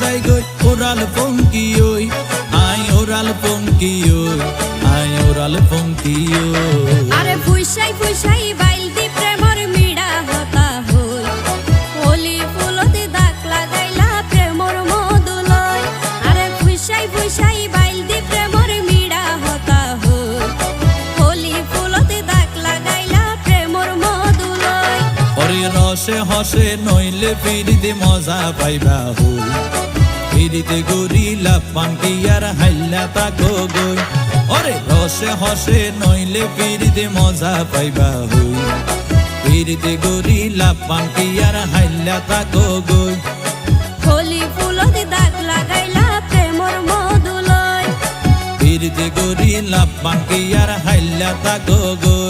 যায় গই ওরাল পঙ্কি ওই আই ওরাল পঙ্কি ওই আই ওরাল পঙ্কি ওই আরে ফুইসাই ফুইসাই বাইল দি প্রেমর মিড়া হতা হই হোলি ফুলতে দাগ লাগাইলা প্রেমর মধুলয় আরে ফুইসাই ফুইসাই বাইল দি প্রেমর মিড়া হতা হই হোলি ফুলতে দাগ লাগাইলা প্রেমর মধুলয় ওরে রসে হসে নইলে ফিরিতে মজা পাইবা হই ফিরিতে গরিলা পান্টি আর হাইলা তাকো গই ওরে রসে হসে নইলে ফিরিতে মজা পাইবা হই ফিরিতে গরিলা পান্টি আর হাইলা তাকো গই হোলি ফুলতে দাগ লাগাইলা প্রেমর মধুলয় ফিরিতে গরিলা পান্টি আর হাইলা তাকো গই